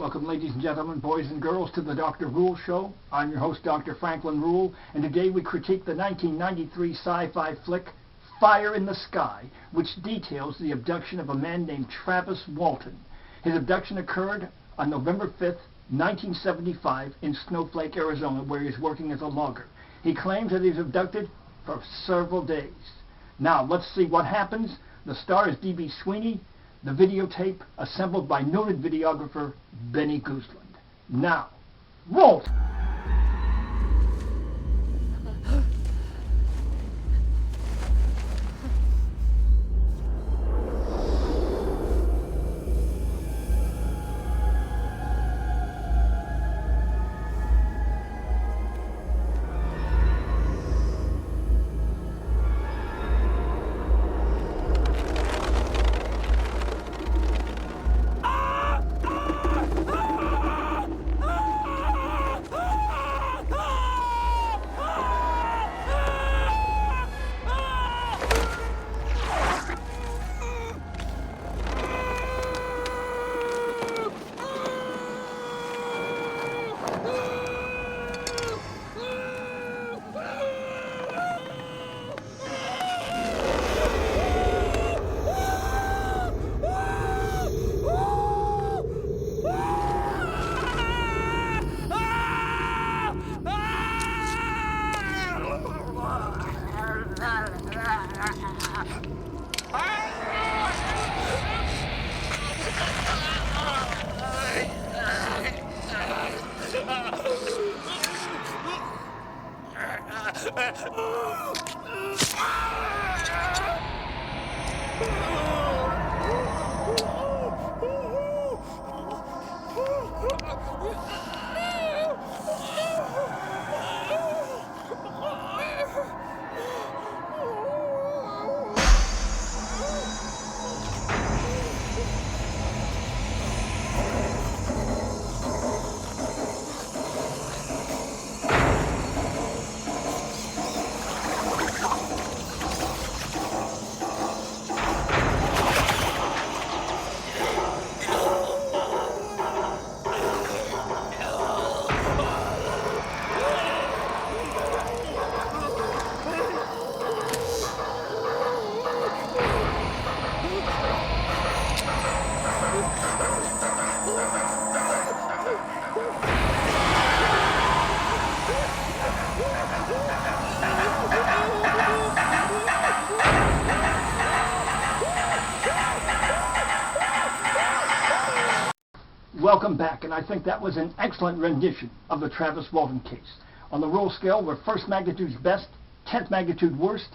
Welcome, ladies and gentlemen, boys and girls, to the Dr. Rule Show. I'm your host, Dr. Franklin Rule, and today we critique the 1993 sci-fi flick Fire in the Sky, which details the abduction of a man named Travis Walton. His abduction occurred on November 5th, 1975 in Snowflake, Arizona, where he is working as a logger. He claims that he was abducted for several days. Now, let's see what happens. The star is D.B. Sweeney. The videotape assembled by noted videographer Benny Guzland. Now, roll! Welcome back, and I think that was an excellent rendition of the Travis Walton case. On the Rule scale, where first magnitude's best, 10th magnitude worst,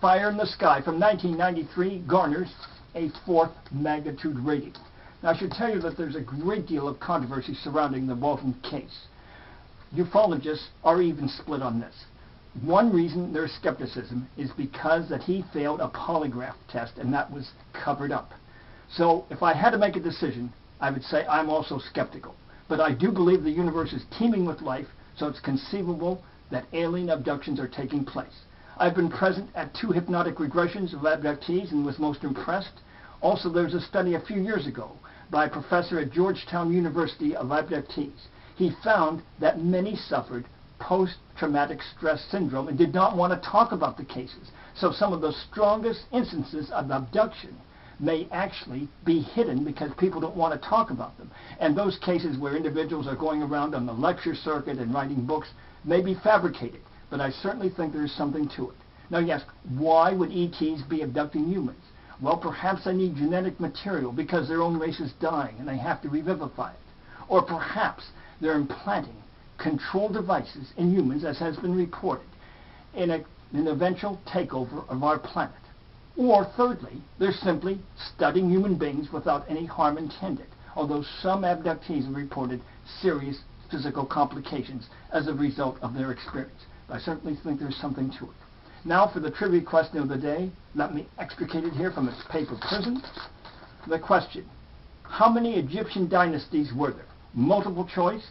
Fire in the Sky from 1993 garners a 4th magnitude rating. Now, I should tell you that there's a great deal of controversy surrounding the Walton case. Ufologists are even split on this. One reason there's skepticism is because that he failed a polygraph test, and that was covered up. So, if I had to make a decision, I would say I'm also skeptical. But I do believe the universe is teeming with life, so it's conceivable that alien abductions are taking place. I've been present at 2 hypnotic regressions of abductees and was most impressed. Also, there's a study a few years ago by a professor at Georgetown University of abductees. He found that many suffered post-traumatic stress syndrome and did not want to talk about the cases. So some of the strongest instances of abduction may actually be hidden because people don't want to talk about them. And those cases where individuals are going around on the lecture circuit and writing books may be fabricated, but I certainly think there's something to it. Now you ask, why would ETs be abducting humans? Well, perhaps they need genetic material because their own race is dying and they have to revivify it. Or perhaps they're implanting control devices in humans, as has been reported, in an eventual takeover of our planet. Or thirdly, they're simply studying human beings without any harm intended, although some abductees have reported serious physical complications as a result of their experience. But I certainly think there's something to it. Now for the trivia question of the day, let me extricate it here from its paper prison. The question, how many Egyptian dynasties were there? Multiple choice,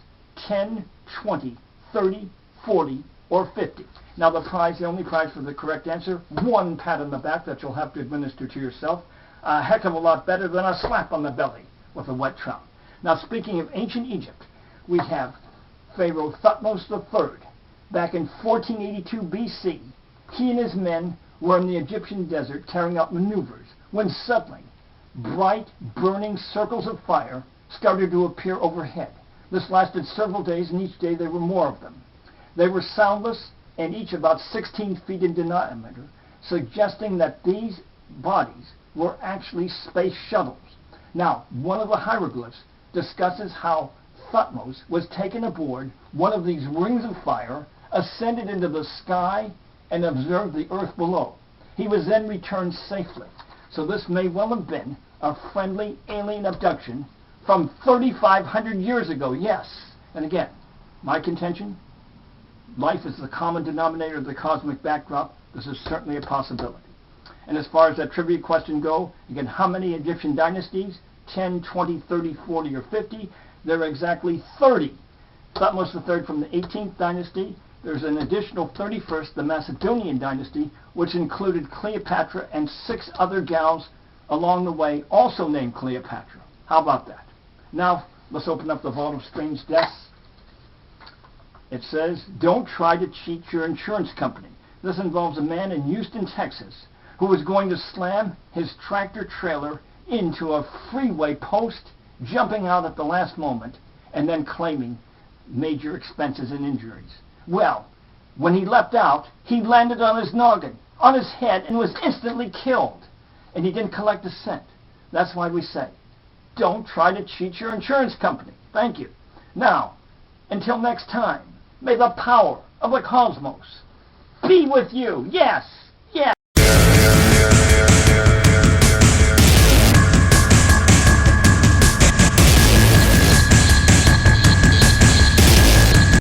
10, 20, 30, 40, or 50. Now the only prize for the correct answer, 1 pat on the back that you'll have to administer to yourself. A heck of a lot better than a slap on the belly with a wet trout. Now, speaking of ancient Egypt, we have Pharaoh Thutmose III. Back in 1482 BC, he and his men were in the Egyptian desert carrying out maneuvers when suddenly bright, burning circles of fire started to appear overhead. This lasted several days, and each day there were more of them. They were soundless and each about 16 feet in diameter, suggesting that these bodies were actually space shuttles. Now, one of the hieroglyphs discusses how Thutmose was taken aboard one of these rings of fire, ascended into the sky, and observed the earth below. He was then returned safely. So this may well have been a friendly alien abduction from 3,500 years ago, yes. And again, my contention, life is the common denominator of the cosmic backdrop. This is certainly a possibility. And as far as that trivia question go, again, how many Egyptian dynasties? 10, 20, 30, 40, or 50? There are exactly 30. Thutmose III from the 18th dynasty. There's an additional 31st, the Macedonian dynasty, which included Cleopatra and 6 other gals along the way, also named Cleopatra. How about that? Now, let's open up the vault of strange deaths. It says, don't try to cheat your insurance company. This involves a man in Houston, Texas, who was going to slam his tractor trailer into a freeway post, jumping out at the last moment, and then claiming major expenses and injuries. Well, when he leapt out, he landed on his noggin, on his head, and was instantly killed. And he didn't collect a cent. That's why we say, don't try to cheat your insurance company. Thank you. Now, until next time, may the power of the cosmos be with you. Yes!